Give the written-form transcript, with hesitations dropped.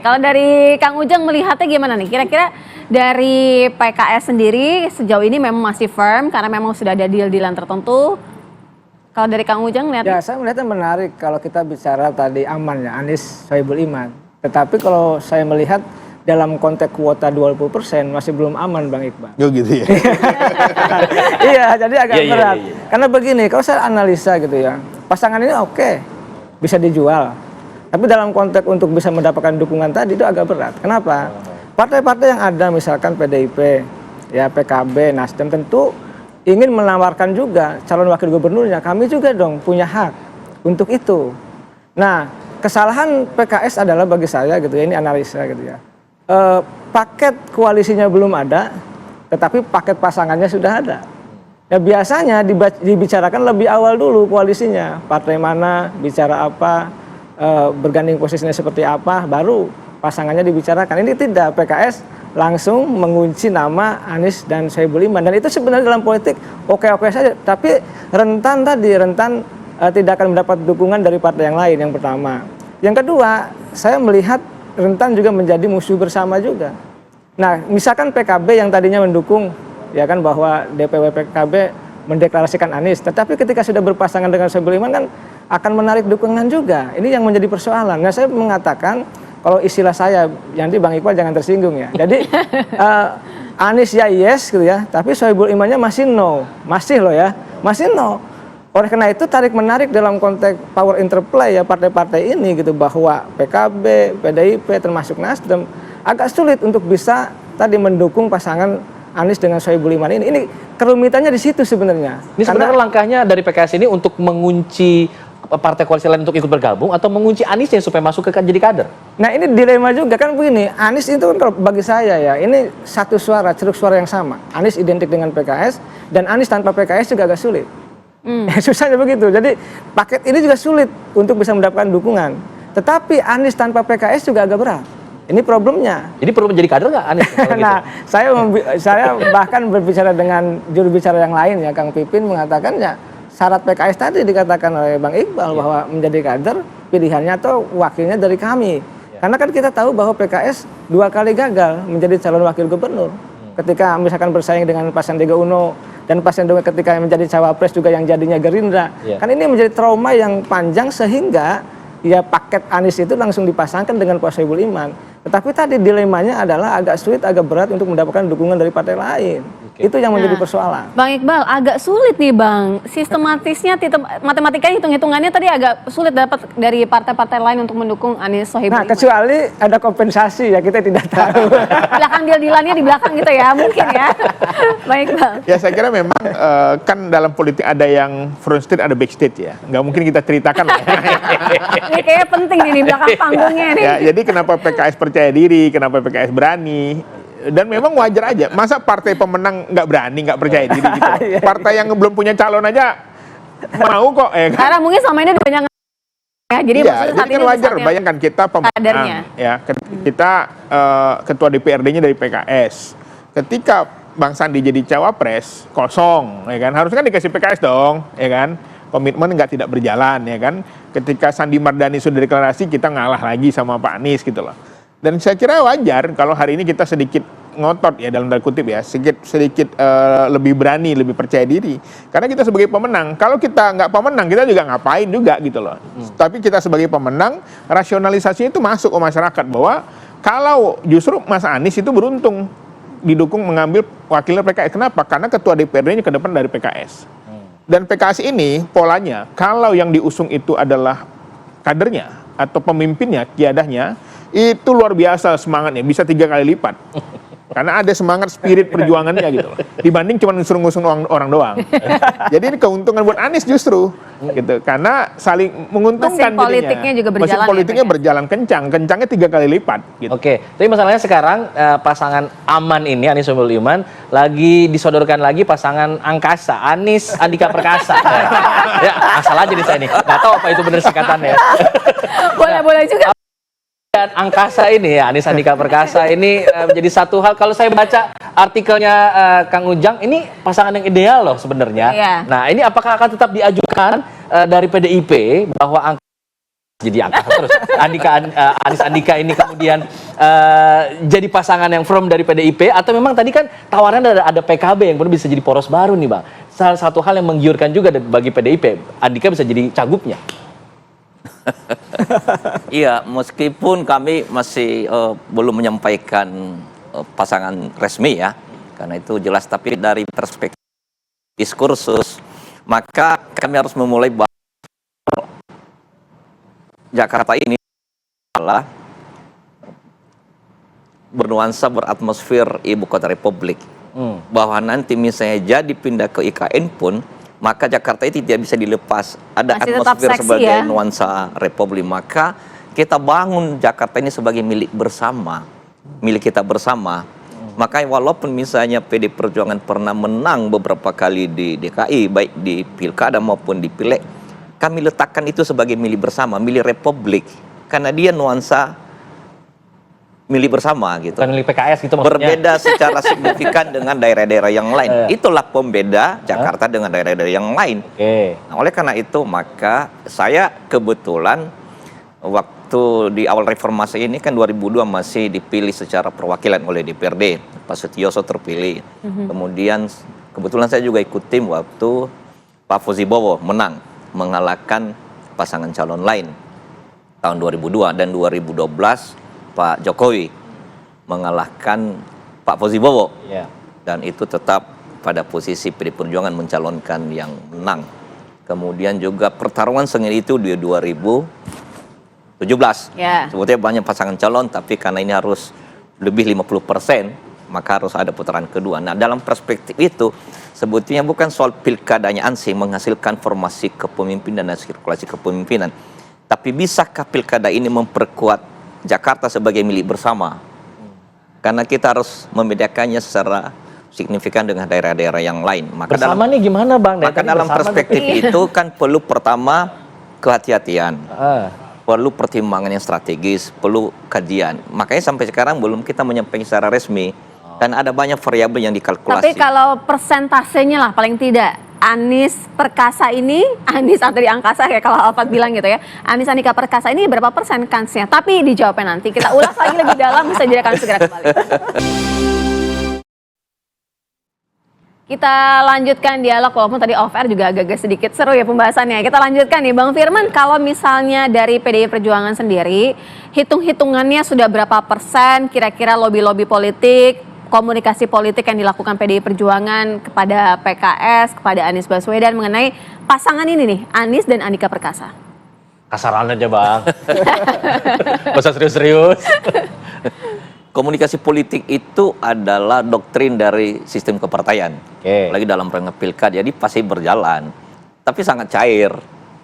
Kalau dari Kang Ujang melihatnya gimana nih? Kira-kira dari PKS sendiri sejauh ini memang masih firm karena memang sudah ada deal-dealan tertentu. Kalau dari Kang Ujang Ya, melihatnya? saya melihatnya menarik kalau kita bicara tadi aman ya, Anies Sohibul Iman. Tetapi kalau saya melihat dalam konteks kuota 20% masih belum aman, Bang Iqbal. Oh gitu ya. Iya, jadi agak Iya. berat. Karena begini, kalau saya analisa gitu ya, pasangan ini oke, bisa dijual. Tapi dalam konteks untuk bisa mendapatkan dukungan tadi itu agak berat. Kenapa? Partai-partai yang ada misalkan PDIP, ya PKB, Nasdem tentu ingin menawarkan juga calon wakil gubernurnya. Kami juga dong punya hak untuk itu. Nah, kesalahan PKS adalah bagi saya gitu ya, ini analisa gitu ya. Paket koalisinya belum ada, tetapi paket pasangannya sudah ada. Ya biasanya dibicarakan lebih awal dulu koalisinya, partai mana, bicara apa, berganding posisinya seperti apa, baru pasangannya dibicarakan. Ini tidak, PKS langsung mengunci nama Anies dan Sohibul Iman, dan itu sebenarnya dalam politik oke-oke saja, tapi rentan tidak akan mendapat dukungan dari partai yang lain, yang pertama. Yang kedua, saya melihat rentan juga menjadi musuh bersama juga. Nah, misalkan PKB yang tadinya mendukung, ya kan, bahwa DPW PKB mendeklarasikan Anies, tetapi ketika sudah berpasangan dengan Sohibul Iman kan akan menarik dukungan juga. Ini yang menjadi persoalan. Nah, saya mengatakan, kalau istilah saya, nanti Bang Iqbal jangan tersinggung ya. Jadi Anies ya yes gitu ya, tapi Sohibul Imannya masih no, masih loh ya, masih no. Oleh karena itu tarik-menarik dalam konteks power interplay ya partai-partai ini gitu, bahwa PKB, PDIP termasuk Nasdem agak sulit untuk bisa tadi mendukung pasangan Anies dengan Sohibul Iman ini. Ini kerumitannya di situ sebenarnya. Ini sebenarnya langkahnya dari PKS ini untuk mengunci partai koalisi lain untuk ikut bergabung atau mengunci Aniesnya supaya masuk ke jadi kader? Nah, ini dilema juga kan begini. Anies itu kan kalau bagi saya ya, ini satu suara, ceruk suara yang sama. Anies identik dengan PKS, dan Anies tanpa PKS juga agak sulit. Susahnya begitu. Jadi paket ini juga sulit untuk bisa mendapatkan dukungan. Tetapi Anies tanpa PKS juga agak berat. Ini problemnya. Jadi perlu menjadi kader nggak Anies? Nah, saya bahkan berbicara dengan juru bicara yang lain ya, Kang Pipin mengatakan ya, syarat PKS tadi dikatakan oleh Bang Iqbal bahwa menjadi kader pilihannya atau wakilnya dari kami. Karena kan kita tahu bahwa PKS 2 kali gagal menjadi calon wakil gubernur. Ketika misalkan bersaing dengan Pak Sandiaga Uno, dan Pak Sandiaga ketika menjadi cawapres juga yang jadinya Gerindra. Kan ini menjadi trauma yang panjang sehingga ya paket Anies itu langsung dipasangkan dengan Pak Sohibul Iman. Tetapi tadi dilemanya adalah agak sulit, agak berat untuk mendapatkan dukungan dari partai lain. Itu yang menjadi persoalan. Bang Iqbal, agak sulit nih Bang. Sistematisnya, matematikanya, hitung-hitungannya tadi agak sulit dapat dari partai-partai lain untuk mendukung Anies Sohibul Iman. Nah, kecuali ada kompensasi ya, kita tidak tahu. Belakang deal-dealannya di belakang gitu ya, mungkin ya. Bang Iqbal. Ya saya kira memang kan dalam politik ada yang front stage, ada backstage ya. Nggak mungkin kita ceritakan lah. Ini kayaknya penting nih di belakang panggungnya nih. Ya, jadi kenapa PKS percaya diri, kenapa PKS berani. Dan memang wajar aja. Masa partai pemenang nggak berani, nggak percaya diri gitu. Partai yang belum punya calon aja mau kok. Karena mungkin selama ini banyak ya, jadi maksudnya saat kan ini wajar. Bayangkan kita pemenang, ya, kita ketua DPRD-nya dari PKS. Ketika Bang Sandi jadi cawapres, kosong, ya kan? Harusnya kan dikasih PKS dong, ya kan? Komitmen tidak berjalan, ya kan? Ketika Sandi Mardani sudah deklarasi, kita ngalah lagi sama Pak Anies gitu loh. Dan saya kira wajar kalau hari ini kita sedikit ngotot ya, dalam tanda kutip ya, sedikit lebih berani, lebih percaya diri. Karena kita sebagai pemenang, kalau kita nggak pemenang, kita juga ngapain juga gitu loh. Tapi kita sebagai pemenang, rasionalisasinya itu masuk ke masyarakat bahwa kalau justru Mas Anies itu beruntung didukung mengambil wakilnya PKS. Kenapa? Karena ketua DPRD-nya ke depan dari PKS. Dan PKS ini polanya, kalau yang diusung itu adalah kadernya atau pemimpinnya, kiadahnya, itu luar biasa semangatnya, bisa 3 kali lipat. Karena ada semangat spirit perjuangannya gitu loh. Dibanding cuma ngusung-ngusung orang doang. Jadi ini keuntungan buat Anies justru gitu. Karena saling menguntungkan mesin politiknya juga berjalan. Mesin politiknya berjalan kencang. Kencangnya 3 kali lipat gitu. Oke, tapi masalahnya sekarang pasangan aman ini Anies Sohibul Iman lagi disodorkan lagi pasangan angkasa, Anies Andika Perkasa. Ya, asal aja nih saya nih. Nggak tahu apa itu benar singkatannya. Boleh juga. Dan angkasa ini ya, Anies Andika Perkasa ini menjadi satu hal. Kalau saya baca artikelnya Kang Ujang, ini pasangan yang ideal loh sebenarnya. Nah, ini apakah akan tetap diajukan dari PDIP bahwa jadi angkasa terus. Anies Andika ini kemudian jadi pasangan yang firm dari PDIP, atau memang tadi kan tawarannya ada PKB yang bisa jadi poros baru nih Bang. Salah satu hal yang menggiurkan juga bagi PDIP, Andika bisa jadi cagupnya. Iya, meskipun kami masih belum menyampaikan pasangan resmi ya, karena itu jelas, tapi dari perspektif diskursus, maka kami harus memulai bahwa Jakarta ini adalah bernuansa beratmosfer ibu kota republik. Bahwa nanti misalnya jadi pindah ke IKN pun, maka Jakarta itu tidak bisa dilepas. Ada masih tetap atmosfer seksi sebagai ya? nuansa republik. Maka kita bangun Jakarta ini sebagai milik bersama, milik kita bersama. Makanya walaupun misalnya PD Perjuangan pernah menang beberapa kali di DKI, baik di Pilkada maupun di Pileg, kami letakkan itu sebagai milik bersama, milik republik. Karena dia nuansa milik bersama gitu. Bukan milik PKS gitu maksudnya. Berbeda secara signifikan dengan daerah-daerah yang lain. Itulah pembeda Jakarta dengan daerah-daerah yang lain. Nah, oleh karena itu maka saya kebetulan waktu di awal reformasi ini kan 2002 masih dipilih secara perwakilan oleh DPRD. Pak Sutioso terpilih. Kemudian kebetulan saya juga ikut tim waktu Pak Fauzi Bowo menang, mengalahkan pasangan calon lain tahun 2002, dan 2012 Pak Jokowi mengalahkan Pak Fauzi Bowo. Dan itu tetap pada posisi PD Perjuangan mencalonkan yang menang. Kemudian juga pertarungan sengit itu di 2017. Sebetulnya banyak pasangan calon, tapi karena ini harus lebih 50%, maka harus ada putaran kedua. Nah, dalam perspektif itu sebetulnya bukan soal pilkadanya ansih menghasilkan formasi kepemimpinan dan sirkulasi kepemimpinan, tapi bisakah pilkada ini memperkuat Jakarta sebagai milik bersama? Karena kita harus membedakannya secara signifikan dengan daerah-daerah yang lain. Maka bersama nih gimana Bang? Maka dalam perspektif itu kan perlu pertama kehati-hatian, perlu pertimbangan yang strategis, perlu kajian. Makanya sampai sekarang belum kita menyampaikan secara resmi, dan ada banyak variabel yang dikalkulasi. Tapi kalau persentasenya lah paling tidak, Anies Perkasa ini, Anies atau di angkasa kayak kalau Alfat bilang gitu ya, Anies Andika Perkasa ini berapa persen kansnya? Tapi dijawabnya nanti, kita ulas lagi lebih dalam, bisa jadi akan segera kembali. Kita lanjutkan dialog, walaupun tadi off air juga agak-agak sedikit seru ya pembahasannya. Kita lanjutkan nih Bang Firman, kalau misalnya dari PDI Perjuangan sendiri, hitung-hitungannya sudah berapa persen kira-kira lobby-lobby politik, komunikasi politik yang dilakukan PDI Perjuangan kepada PKS, kepada Anies Baswedan mengenai pasangan ini nih, Anies dan Andika Perkasa? Kasaran aja Bang. Gak usah serius-serius. Komunikasi politik itu adalah doktrin dari sistem kepartaian. Lagi dalam rangka pilkada, jadi pasti berjalan. Tapi sangat cair.